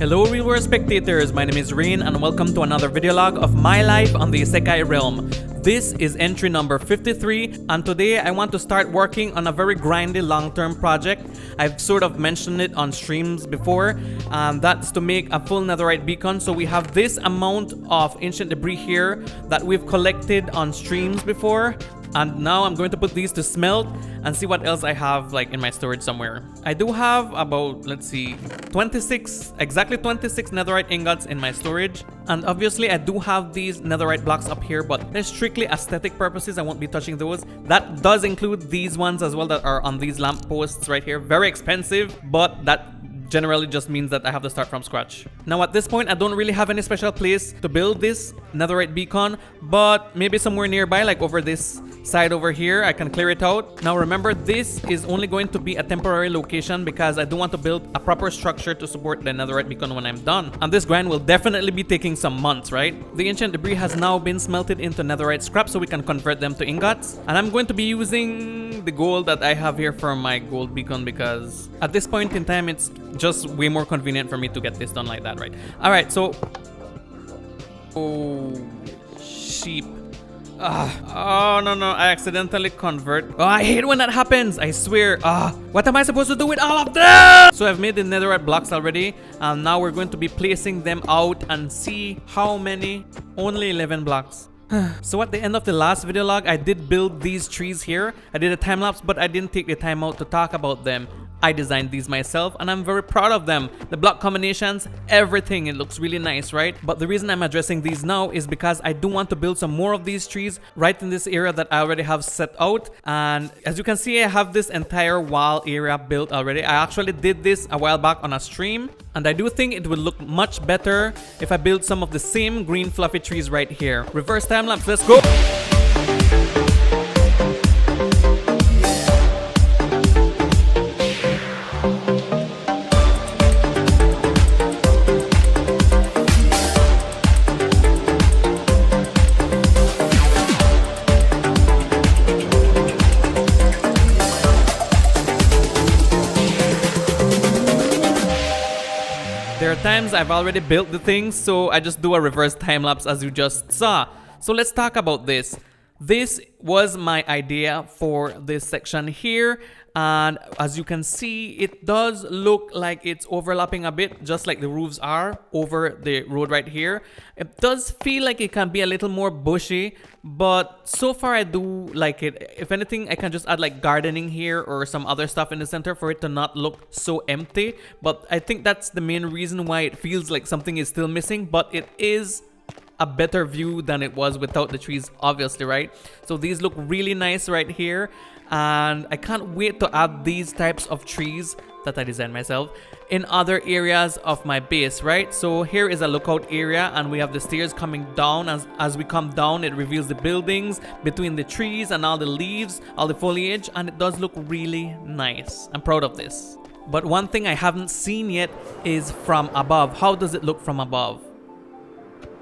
Hello real world spectators, my name is Rain and welcome to another video log of my life on the Isekai realm. This is entry number 53 and today I want to start working on a very grindy long-term project. I've sort of mentioned it on streams before, and that's to make a full netherite beacon. So we have this amount of ancient debris here that we've collected on streams before. And now I'm going to put these to smelt and see what else I have like in my storage somewhere. I do have about, let's see, exactly 26 netherite ingots in my storage. And obviously I do have these netherite blocks up here, but they're strictly aesthetic purposes. I won't be touching those. That does include these ones as well that are on these lamp posts right here. Very expensive, but that generally just means that I have to start from scratch. Now at this point I don't really have any special place to build this netherite beacon, but maybe somewhere nearby, like over this side over here, I can clear it out. Now remember, this is only going to be a temporary location because I do want to build a proper structure to support the netherite beacon when I'm done. And this grind will definitely be taking some months, right? The ancient debris has now been smelted into netherite scrap so we can convert them to ingots. And I'm going to be using the gold that I have here for my gold beacon because at this point in time it's just way more convenient for me to get this done like that, right? Alright, so... Oh... Sheep. Oh no, I accidentally convert. Oh, I hate when that happens, I swear. What am I supposed to do with all of them? So I've made the netherite blocks already, and now we're going to be placing them out and see how many. Only 11 blocks. So at the end of the last video log, I did build these trees here. I did a time lapse, but I didn't take the time out to talk about them. I designed these myself and I'm very proud of them. The block combinations, everything, it looks really nice, right? But the reason I'm addressing these now is because I do want to build some more of these trees right in this area that I already have set out. And as you can see, I have this entire wall area built already. I actually did this a while back on a stream, and I do think it would look much better if I build some of the same green fluffy trees right here. Reverse time lapse, let's go! There are times I've already built the things, so I just do a reverse time lapse as you just saw. So let's talk about this. This was my idea for this section here, and as you can see, it does look like it's overlapping a bit, just like the roofs are over the road right here. It does feel like it can be a little more bushy, but so far I do like it. If anything, I can just add like gardening here or some other stuff in the center for it to not look so empty. But I think that's the main reason why it feels like something is still missing, but it is a better view than it was without the trees, obviously, right? So these look really nice right here, and I can't wait to add these types of trees that I designed myself in other areas of my base, right? So here is a lookout area, and we have the stairs coming down. As we come down, it reveals the buildings between the trees and all the leaves, all the foliage, and it does look really nice. I'm proud of this. But one thing I haven't seen yet is from above. How does it look from above?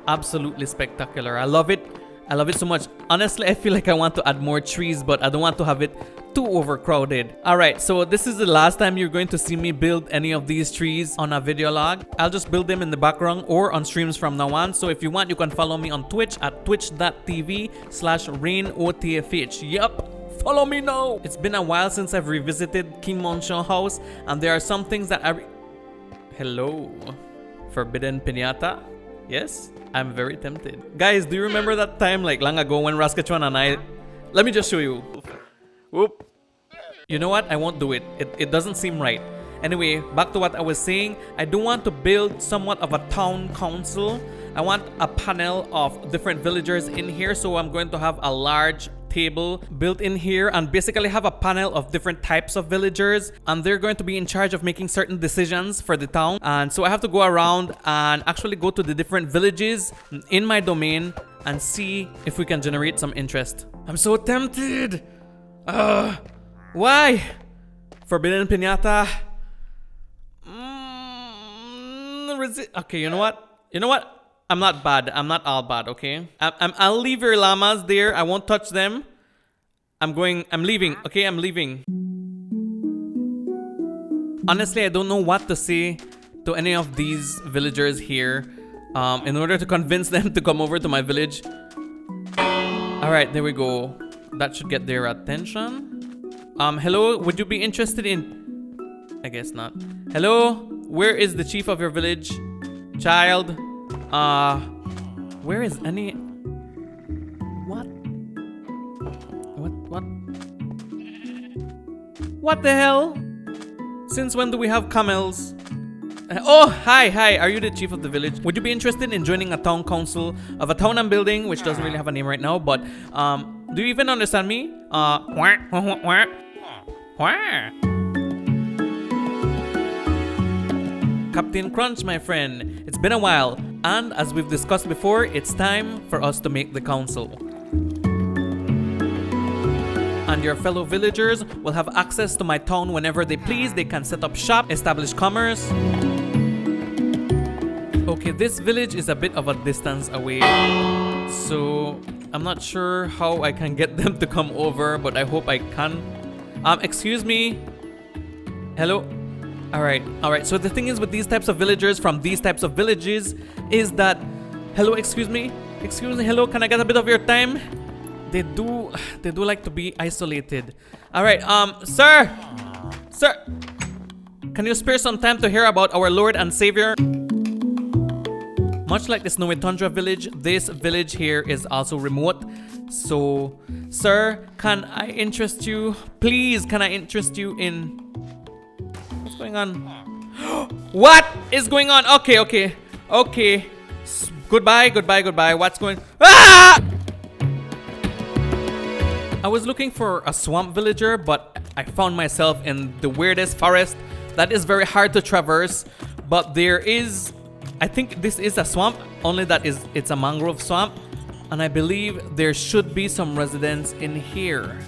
Absolutely spectacular. I love it. I love it so much. Honestly, I feel like I want to add more trees, but I don't want to have it too overcrowded. Alright, so this is the last time you're going to see me build any of these trees on a video log. I'll just build them in the background or on streams from now on. So if you want, you can follow me on Twitch at twitch.tv/RainOTFH. Yup, follow me now. It's been a while since I've revisited King Monshon house, and there are some things that Hello, Forbidden Piñata? Yes, I'm very tempted. Guys, do you remember that time like long ago when Raskatchuan and I... Let me just show you. Whoop. You know what? I won't do it. It doesn't seem right. Anyway, back to what I was saying. I do want to build somewhat of a town council. I want a panel of different villagers in here. So I'm going to have a large table built in here and basically have a panel of different types of villagers, and they're going to be in charge of making certain decisions for the town. And so I have to go around and actually go to the different villages in my domain and see if we can generate some interest. I'm so tempted. Why? Forbidden Piñata. Okay, you know what? I'm not bad. I'm not all bad, okay? I'll leave your llamas there. I won't touch them. I'm leaving, okay? I'm leaving. Honestly, I don't know what to say to any of these villagers here in order to convince them to come over to my village. Alright, there we go. That should get their attention. Hello, would you be interested in... I guess not. Hello, where is the chief of your village? Child. Where is any... What? What? What the hell? Since when do we have camels? Oh, hi, are you the chief of the village? Would you be interested in joining a town council of a town I'm building, which doesn't really have a name right now, but do you even understand me? Captain Crunch, my friend, it's been a while, and as we've discussed before, it's time for us to make the council. And your fellow villagers will have access to my town whenever they please. They can set up shop, establish commerce. Okay, this village is a bit of a distance away, so I'm not sure how I can get them to come over, but I hope I can. Excuse me. Hello. Alright, so the thing is with these types of villagers from these types of villages is that... Hello, excuse me, hello, can I get a bit of your time? They do like to be isolated. Alright, sir, can you spare some time to hear about our Lord and Savior? Much like the Snowy Tundra village, this village here is also remote. So, sir, can I interest you? Please, can I interest you in... What's going on? What is going on? Okay. Goodbye. What's going... Ah! I was looking for a swamp villager, but I found myself in the weirdest forest that is very hard to traverse. But there is... I think this is a swamp, only that it's a mangrove swamp. And I believe there should be some residents in here.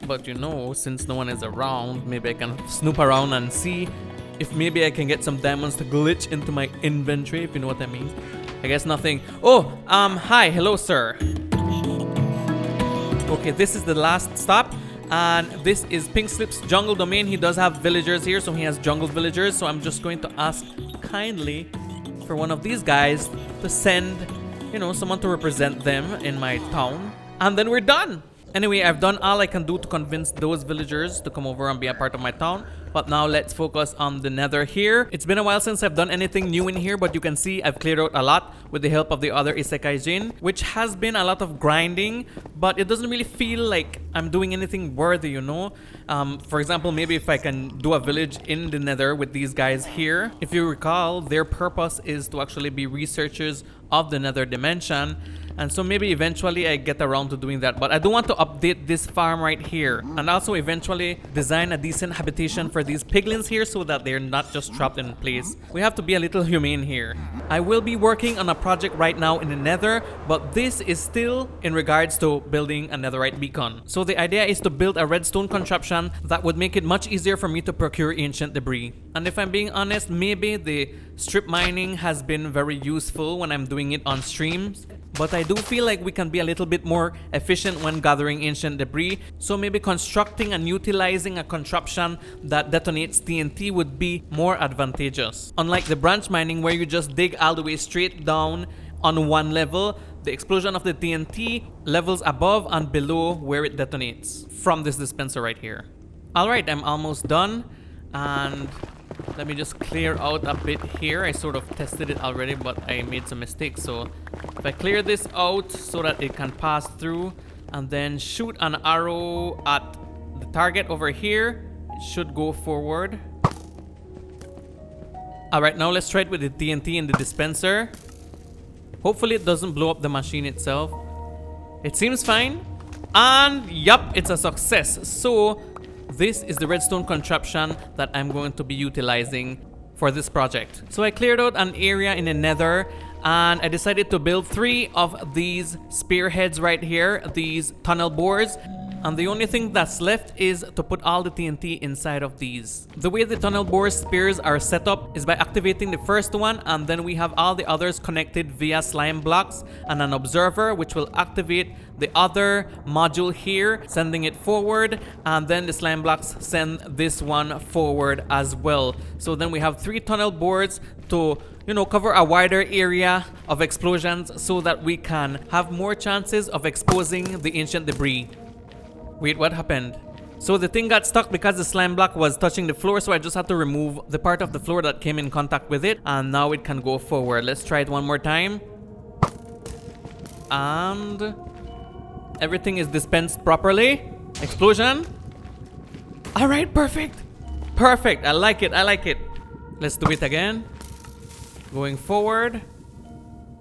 But you know, since no one is around, maybe I can snoop around and see if maybe I can get some diamonds to glitch into my inventory, if you know what I mean. I guess nothing. Oh, hi, hello, sir. Okay, this is the last stop. And this is Pink Slip's jungle domain. He does have villagers here, so he has jungle villagers. So I'm just going to ask kindly for one of these guys to send, you know, someone to represent them in my town. And then we're done. Anyway, I've done all I can do to convince those villagers to come over and be a part of my town. But now let's focus on the nether here. It's been a while since I've done anything new in here, but you can see I've cleared out a lot with the help of the other Isekai Jin, which has been a lot of grinding, but it doesn't really feel like I'm doing anything worthy, you know? For example, maybe if I can do a village in the nether with these guys here. If you recall, their purpose is to actually be researchers of the nether dimension. And so maybe eventually I get around to doing that. But I do want to update this farm right here. And also eventually design a decent habitation for these piglins here so that they're not just trapped in place. We have to be a little humane here. I will be working on a project right now in the nether, but this is still in regards to building a netherite beacon. So the idea is to build a redstone contraption that would make it much easier for me to procure ancient debris. And if I'm being honest, maybe the strip mining has been very useful when I'm doing it on streams. But I do feel like we can be a little bit more efficient when gathering ancient debris. So maybe constructing and utilizing a contraption that detonates TNT would be more advantageous. Unlike the branch mining where you just dig all the way straight down on one level, the explosion of the TNT levels above and below where it detonates from this dispenser right here. Alright, I'm almost done. And let me just clear out a bit here. I sort of tested it already, but I made some mistakes. So if I clear this out so that it can pass through and then shoot an arrow at the target over here, it should go forward. Alright, now let's try it with the TNT in the dispenser. Hopefully it doesn't blow up the machine itself. It seems fine. And yup, it's a success. So this is the redstone contraption that I'm going to be utilizing for this project. So I cleared out an area in the nether and I decided to build 3 of these spearheads right here, these tunnel bores. And the only thing that's left is to put all the TNT inside of these. The way the tunnel bore spears are set up is by activating the first one, and then we have all the others connected via slime blocks and an observer, which will activate the other module here, sending it forward, and then the slime blocks send this one forward as well. So then we have 3 tunnel boards to, you know, cover a wider area of explosions so that we can have more chances of exposing the ancient debris. Wait, what happened? So the thing got stuck because the slime block was touching the floor, so I just had to remove the part of the floor that came in contact with it, and now it can go forward. Let's try it one more time. And everything is dispensed properly. Explosion. All right, perfect. Perfect. I like it. I like it. Let's do it again. Going forward.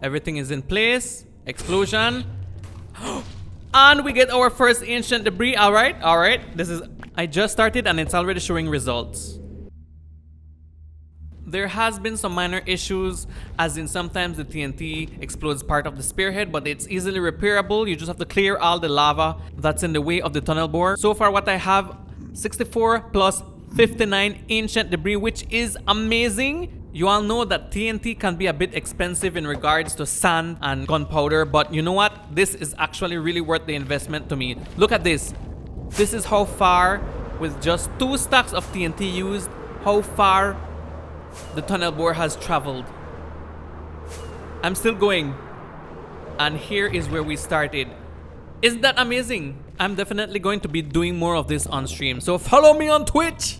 Everything is in place. Explosion. And we get our first ancient debris. All right. All right. I just started and it's already showing results. There has been some minor issues, as in sometimes the TNT explodes part of the spearhead, but it's easily repairable. You just have to clear all the lava that's in the way of the tunnel bore. So far what I have, 64 plus 59 ancient debris, which is amazing. You all know that TNT can be a bit expensive in regards to sand and gunpowder, but you know what? This is actually really worth the investment to me. Look at this. This is how far, with just 2 stacks of TNT used, how far the tunnel bore has traveled. I'm still going. And here is where we started. Isn't that amazing? I'm definitely going to be doing more of this on stream, so follow me on Twitch!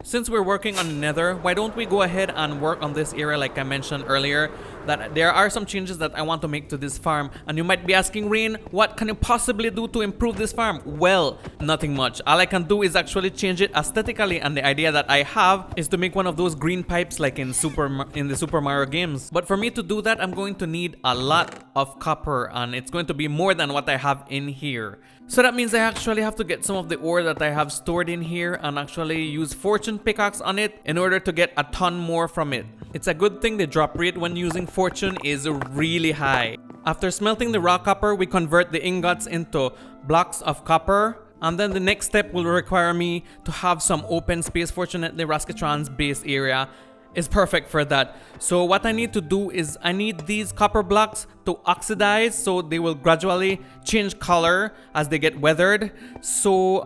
Since we're working on the nether, why don't we go ahead and work on this area like I mentioned earlier, that there are some changes that I want to make to this farm. And you might be asking, Rain, what can you possibly do to improve this farm? Well, nothing much. All I can do is actually change it aesthetically, and the idea that I have is to make one of those green pipes like in the Super Mario games. But for me to do that, I'm going to need a lot of copper, and it's going to be more than what I have in here. So that means I actually have to get some of the ore that I have stored in here and actually use fortune pickaxe on it in order to get a ton more from it. It's a good thing the drop rate when using fortune is really high. After smelting the raw copper, we convert the ingots into blocks of copper. And then the next step will require me to have some open space. Fortunately, Raskatron's base area is perfect for that. So what I need to do is I need these copper blocks to oxidize, so they will gradually change color as they get weathered. So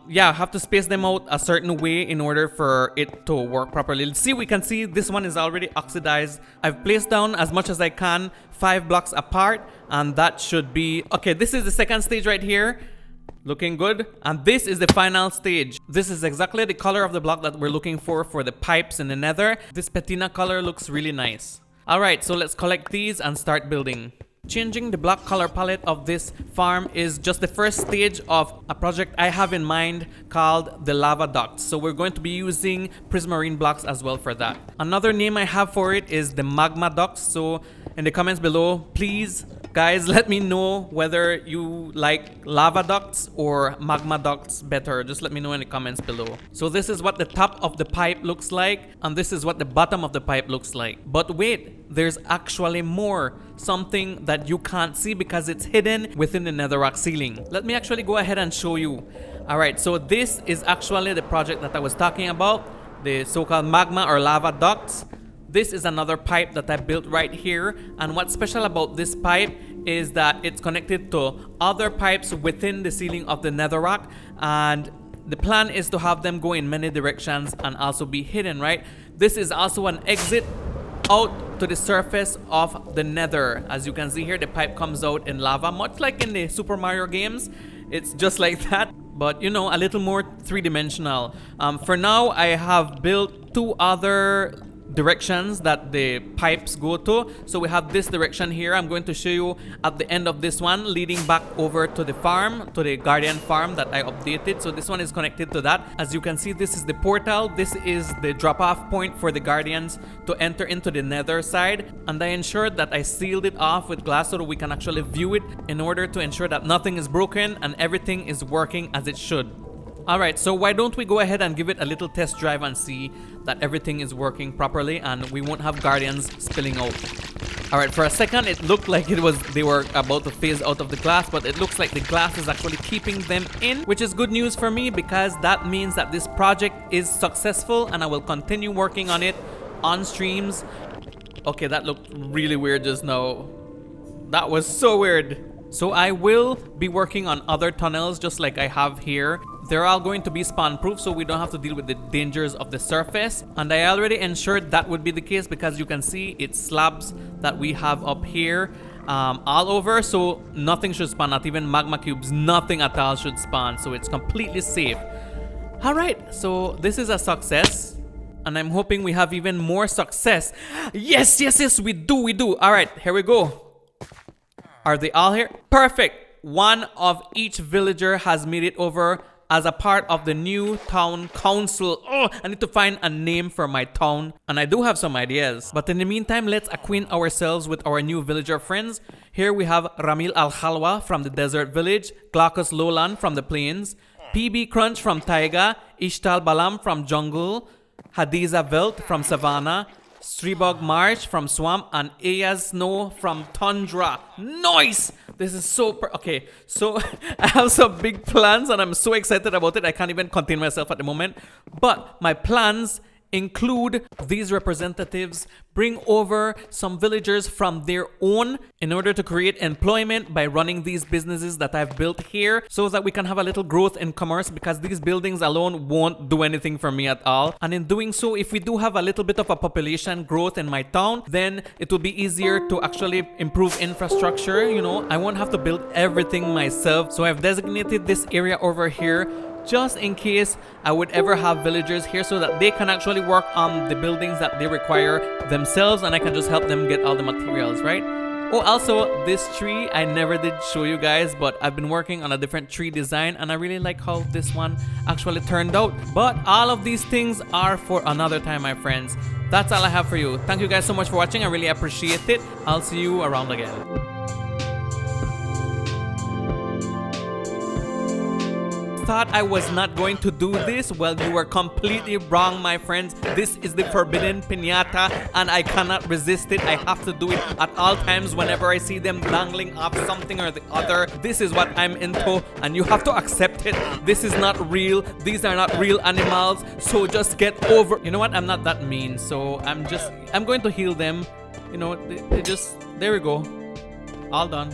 yeah, I have to space them out a certain way in order for it to work properly. Let's see, we can see this one is already oxidized. I've placed down as much as I can 5 blocks apart, and that should be okay. This is the second stage right here. Looking good. And this is the final stage. This is exactly the color of the block that we're looking for the pipes in the nether. This patina color looks really nice. Alright, so let's collect these and start building. Changing the block color palette of this farm is just the first stage of a project I have in mind called the lava ducts. So we're going to be using prismarine blocks as well for that. Another name I have for it is the magma ducts. So in the comments below, please guys, let me know whether you like lava ducts or magma ducts better. Just let me know in the comments below. So this is what the top of the pipe looks like, and this is what the bottom of the pipe looks like. But wait, there's actually more. Something that you can't see because it's hidden within the netherrack ceiling. Let me actually go ahead and show you. Alright, so this is actually the project that I was talking about, the so-called magma or lava ducts. This is another pipe that I built right here, and what's special about this pipe is that it's connected to other pipes within the ceiling of the netherrack, and the plan is to have them go in many directions and also be hidden, right? This is also an exit out to the surface of the nether. As you can see here, the pipe comes out in lava, much like in the Super Mario games. It's just like that, but you know, a little more three-dimensional. For now, I have built 2 other directions that the pipes go to. So we have this direction here. I'm going to show you at the end of this one, leading back over to the farm, to the guardian farm that I updated. So this one is connected to that. As you can see, this is the portal. This is the drop-off point for the guardians to enter into the nether side, and I ensured that I sealed it off with glass so that we can actually view it in order to ensure that nothing is broken and everything is working as it should. Alright, so why don't we go ahead and give it a little test drive and see that everything is working properly and we won't have guardians spilling out. All right, for a second it looked like they were about to phase out of the glass, but it looks like the glass is actually keeping them in, which is good news for me because that means that this project is successful and I will continue working on it on streams. Okay, that looked really weird just now. That was so weird. So I will be working on other tunnels just like I have here. They're all going to be spawn proof so we don't have to deal with the dangers of the surface. And I already ensured that would be the case because you can see it's slabs that we have up here all over. So nothing should spawn, not even magma cubes, nothing at all should spawn. So it's completely safe. Alright, so this is a success. And I'm hoping we have even more success. Yes, yes, yes, we do. Alright, here we go. Are they all here? Perfect. One of each villager has made it over as a part of the new town council. Oh, I need to find a name for my town. And I do have some ideas. But in the meantime, let's acquaint ourselves with our new villager friends. Here we have Ramil Al-Khalwa from the desert village, Glaucus Lowland from the plains, PB Crunch from Taiga, Ishtal Balam from jungle, Hadiza Velt from savannah, Stribog Marsh from swamp, and Ayaz Snow from tundra. Nice! This is so okay, so I have some big plans and I'm so excited about it. I can't even contain myself at the moment. But my plans include these representatives bring over some villagers from their own in order to create employment by running these businesses that I've built here so that we can have a little growth in commerce, because these buildings alone won't do anything for me at all. And in doing so, if we do have a little bit of a population growth in my town, then it will be easier to actually improve infrastructure. You know, I won't have to build everything myself. So I've designated this area over here just in case I would ever have villagers here so that they can actually work on the buildings that they require themselves, and I can just help them get all the materials, right? Oh, also, this tree I never did show you guys, but I've been working on a different tree design and I really like how this one actually turned out. But all of these things are for another time, my friends. That's all I have for you. Thank you guys so much for watching. I really appreciate it. I'll see you around again. Thought I was not going to do this? Well, you were completely wrong, my friends. This is the forbidden piñata and I cannot resist it. I have to do it at all times whenever I see them dangling off something or the other. This is what I'm into and you have to accept it. This is not real. These are not real animals. So just get over. You know what? I'm not that mean. So I'm going to heal them. You know, they just, there we go. All done.